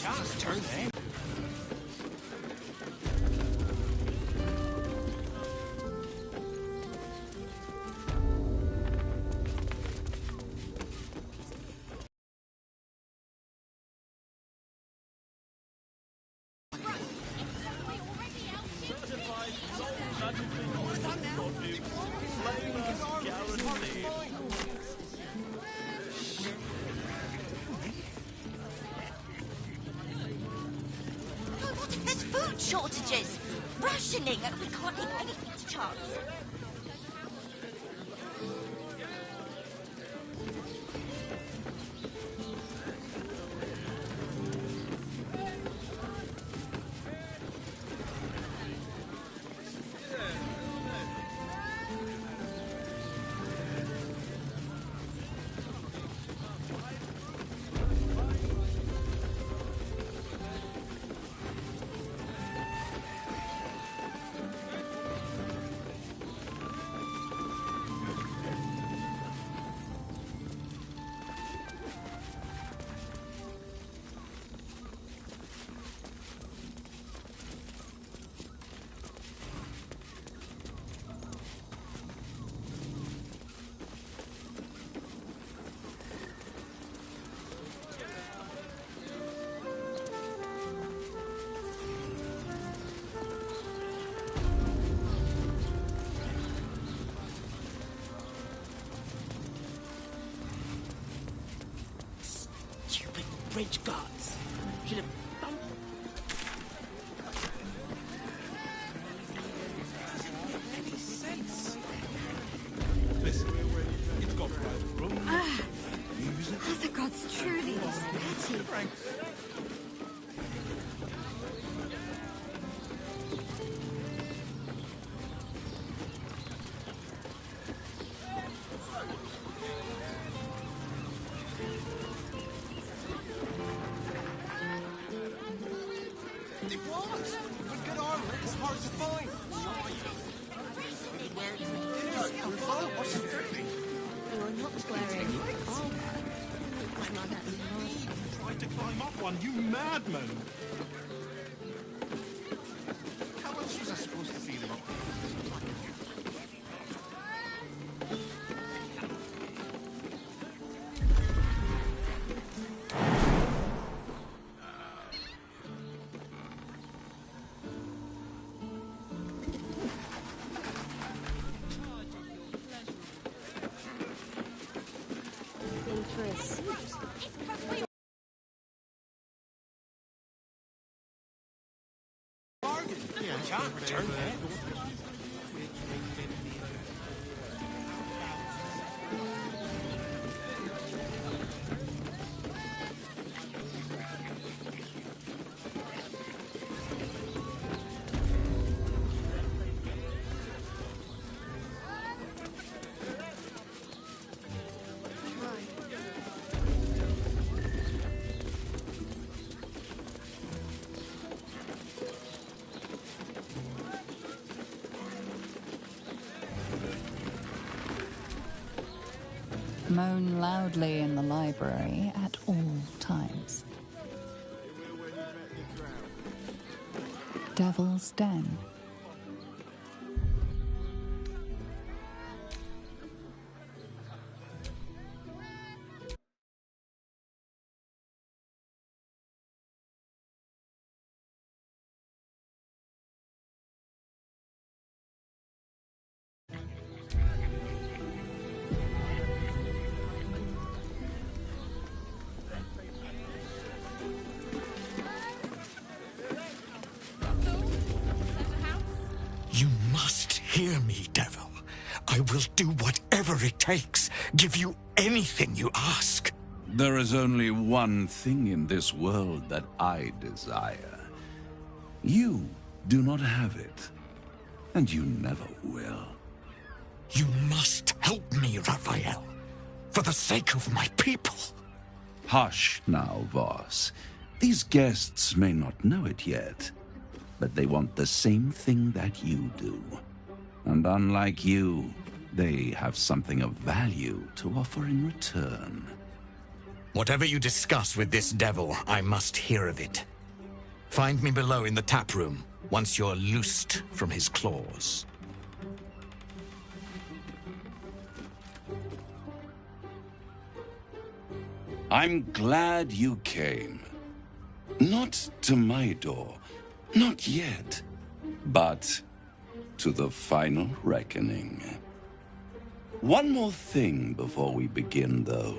Just turn there. Shortages, rationing, we can't leave anything to chance. Bridge guards. Should have bumped. Any sense? Listen, it's got private room. Oh, the gods truly is petty. You madman! How else was I supposed to feed him up? Can't return that. Moan loudly in the library at all times. Devil's Den. You must hear me, devil. I will do whatever it takes, give you anything you ask. There is only one thing in this world that I desire. You do not have it, and you never will. You must help me, Raphael, for the sake of my people. Hush now, Voss. These guests may not know it yet, but they want the same thing that you do. And unlike you, they have something of value to offer in return. Whatever you discuss with this devil, I must hear of it. Find me below in the tap room, once you're loosed from his claws. I'm glad you came. Not to my door, not yet, but to the final reckoning. One more thing before we begin, though.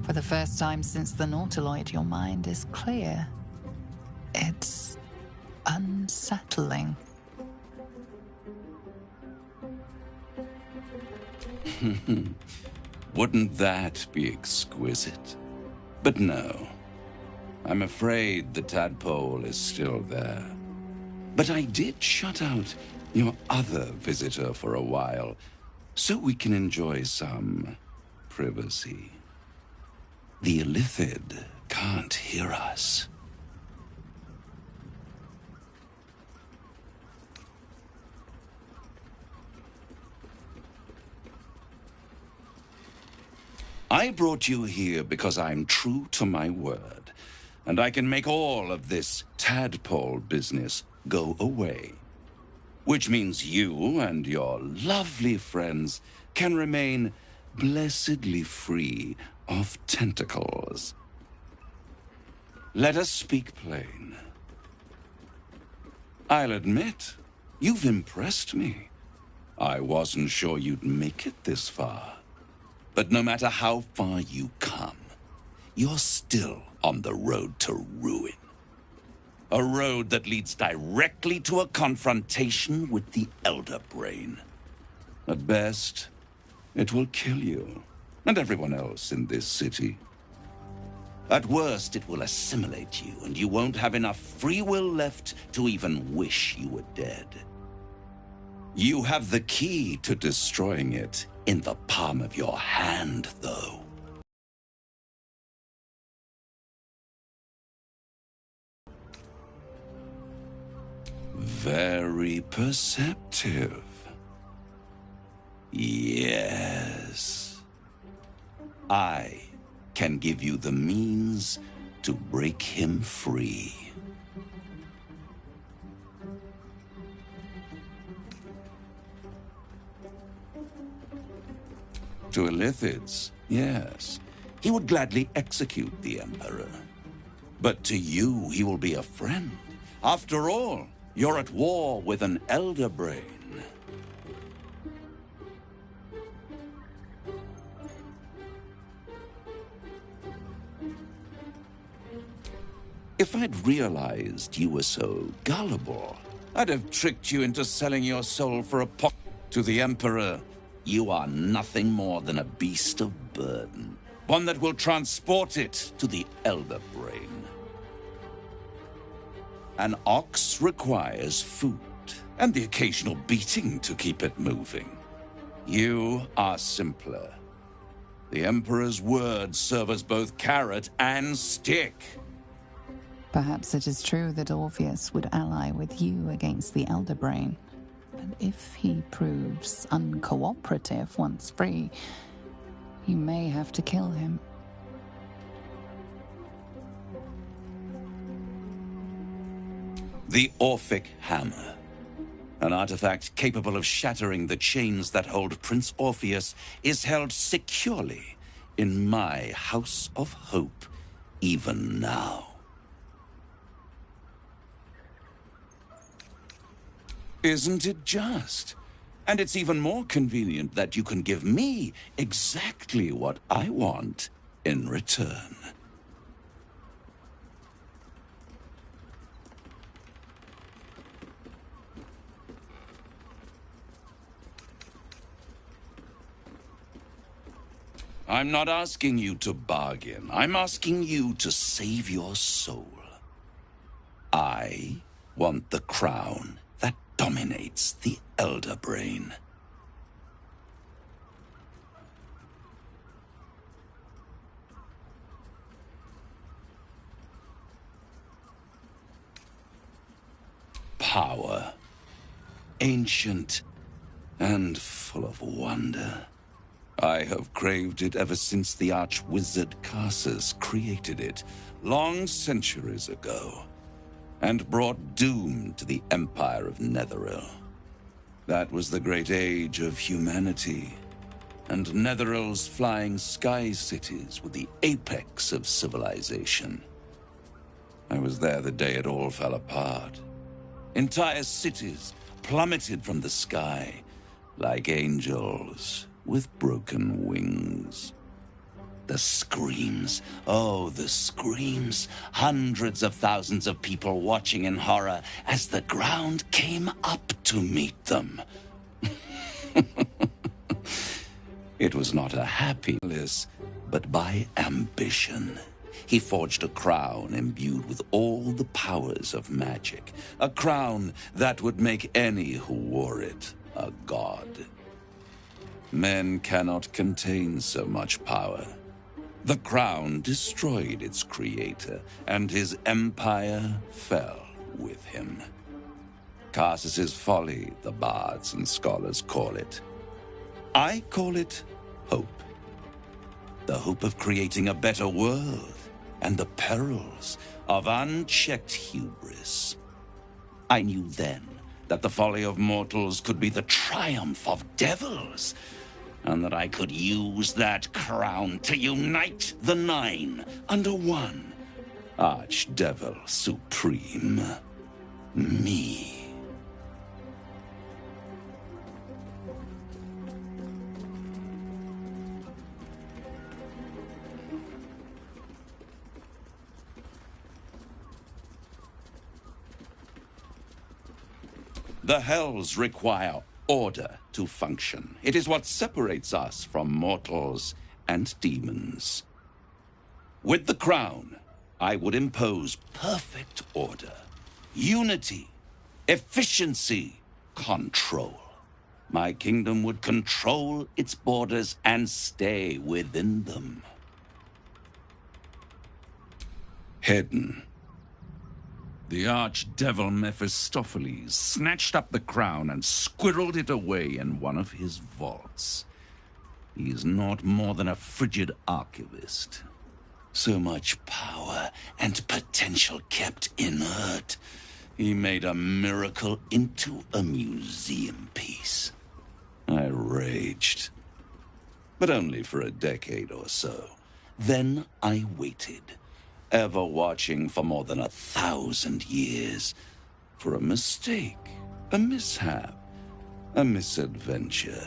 For the first time since the Nautiloid, your mind is clear. It's unsettling. Wouldn't that be exquisite? But no. I'm afraid the tadpole is still there. But I did shut out your other visitor for a while, so we can enjoy some privacy. The Illithid can't hear us. I brought you here because I'm true to my word, and I can make all of this tadpole business go away. Which means you and your lovely friends can remain blessedly free of tentacles. Let us speak plain. I'll admit, you've impressed me. I wasn't sure you'd make it this far. But no matter how far you come, you're still on the road to ruin. A road that leads directly to a confrontation with the Elder Brain. At best, it will kill you and everyone else in this city. At worst, it will assimilate you, and you won't have enough free will left to even wish you were dead. You have the key to destroying it in the palm of your hand, though. Very perceptive. Yes. I can give you the means to break him free. To Illithids, yes. He would gladly execute the Emperor. But to you, he will be a friend. After all, you're at war with an Elder Brain. If I'd realized you were so gullible, I'd have tricked you into selling your soul for a pot. To the Emperor, you are nothing more than a beast of burden, one that will transport it to the Elder Brain. An ox requires food, and the occasional beating to keep it moving. You are simpler. The Emperor's words serve as both carrot and stick. Perhaps it is true that Orpheus would ally with you against the Elder Brain. But if he proves uncooperative once free, you may have to kill him. The Orphic Hammer. An artifact capable of shattering the chains that hold Prince Orpheus is held securely in my House of Hope, even now. Isn't it just? And it's even more convenient that you can give me exactly what I want in return. I'm not asking you to bargain. I'm asking you to save your soul. I want the crown that dominates the Elder Brain. power. Ancient and full of wonder. I have craved it ever since the arch-wizard Karsus created it, long centuries ago, and brought doom to the Empire of Netheril. That was the great age of humanity, and Netheril's flying sky cities were the apex of civilization. I was there the day it all fell apart. Entire cities plummeted from the sky, like angels with broken wings. The screams, oh, the screams. Hundreds of thousands of people watching in horror as the ground came up to meet them. It was not a happy bliss, but by ambition. He forged a crown imbued with all the powers of magic. A crown that would make any who wore it a god. Men cannot contain so much power. The crown destroyed its creator, and his empire fell with him. Karsus's folly, the bards and scholars call it. I call it hope. The hope of creating a better world, and the perils of unchecked hubris. I knew then that the folly of mortals could be the triumph of devils, and that I could use that crown to unite the Nine under one Archdevil Supreme. Me. The Hells require order to function. It is what separates us from mortals and demons. With the crown, I would impose perfect order, unity, efficiency, control. My kingdom would control its borders and stay within them. Hidden. The archdevil Mephistopheles snatched up the crown and squirreled it away in one of his vaults. He is not more than a frigid archivist. So much power and potential kept inert. He made a miracle into a museum piece. I raged. But only for a decade or so. Then I waited. Ever watching for more than 1,000 years. For a mistake, a mishap, a misadventure.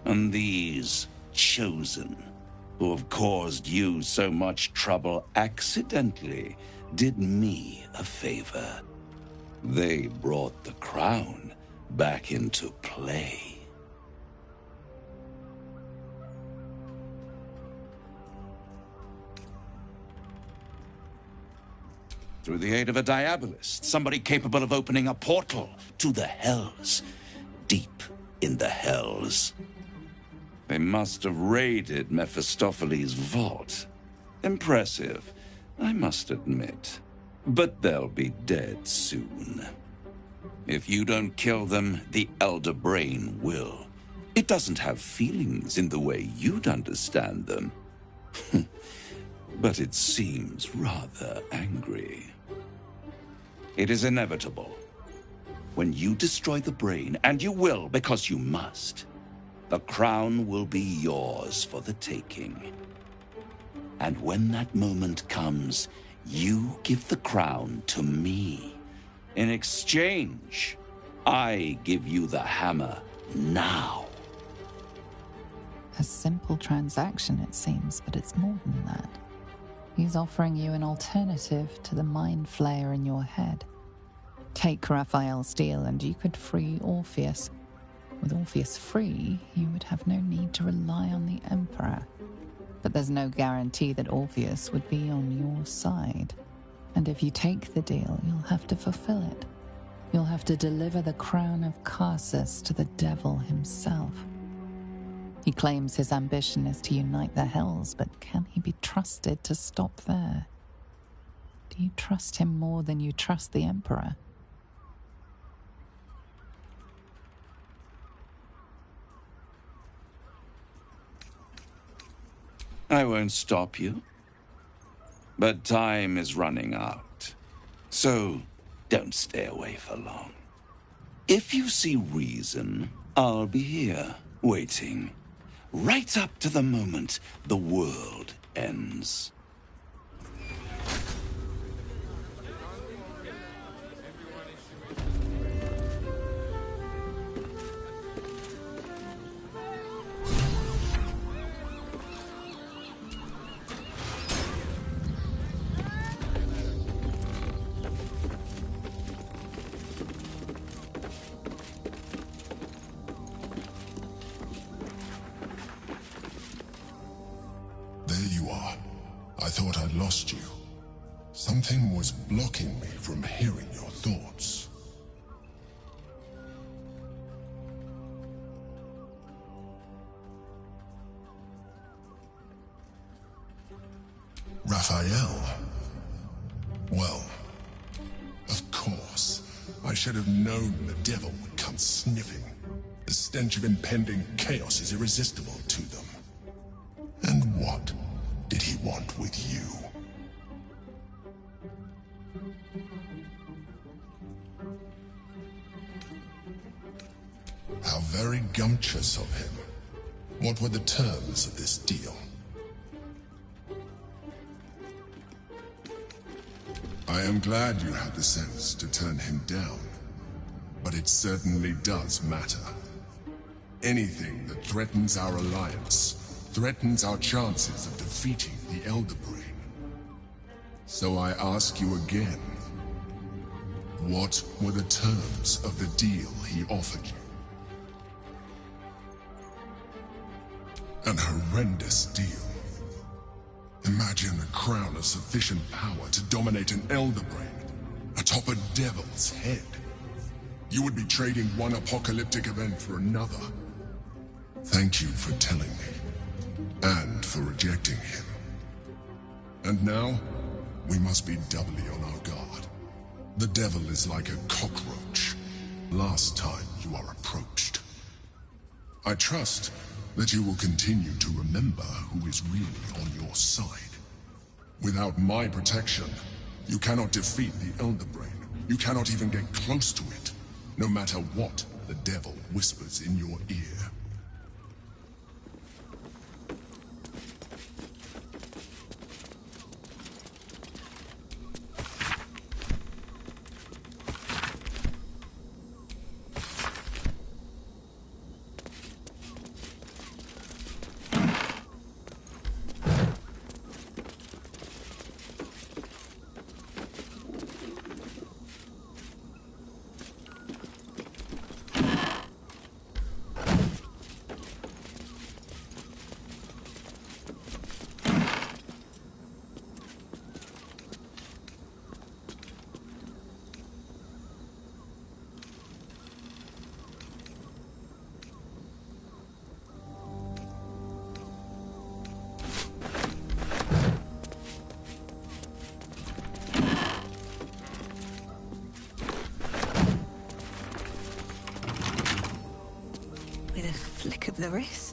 And these chosen, who have caused you so much trouble accidentally, did me a favor. They brought the crown back into play. Through the aid of a diabolist, somebody capable of opening a portal to the Hells, deep in the Hells. They must have raided Mephistopheles' vault. Impressive, I must admit. But they'll be dead soon. If you don't kill them, the Elder Brain will. It doesn't have feelings in the way you'd understand them. But it seems rather angry. It is inevitable. When you destroy the brain, and you will because you must, the crown will be yours for the taking. And when that moment comes, you give the crown to me. In exchange, I give you the hammer now. A simple transaction, it seems, but it's more than that. He's offering you an alternative to the mind flayer in your head. Take Raphael's deal and you could free Orpheus. With Orpheus free, you would have no need to rely on the Emperor. But there's no guarantee that Orpheus would be on your side. And if you take the deal, you'll have to fulfill it. You'll have to deliver the crown of Karsus to the devil himself. He claims his ambition is to unite the Hells, but can he be trusted to stop there? Do you trust him more than you trust the Emperor? I won't stop you. But time is running out. So, don't stay away for long. If you see reason, I'll be here, waiting. Right up to the moment the world ends. There you are. I thought I'd lost you. Something was blocking me from hearing your thoughts. Raphael? Well, of course. I should have known the devil would come sniffing. The stench of impending chaos is irresistible to them. And what did he want with you? How very gumptious of him. What were the terms of this deal? I am glad you had the sense to turn him down, but it certainly does matter. Anything that threatens our alliance threatens our chances of defeating the Elder Brain. So I ask you again, what were the terms of the deal he offered you? An horrendous deal. Imagine a crown of sufficient power to dominate an Elder Brain atop a devil's head. You would be trading one apocalyptic event for another. Thank you for telling me, and for rejecting him. And now, we must be doubly on our guard. The devil is like a cockroach. Last time you are approached. I trust that you will continue to remember who is really on your side. Without my protection, you cannot defeat the Elder Brain. You cannot even get close to it, no matter what the devil whispers in your ear. With a flick of the wrist.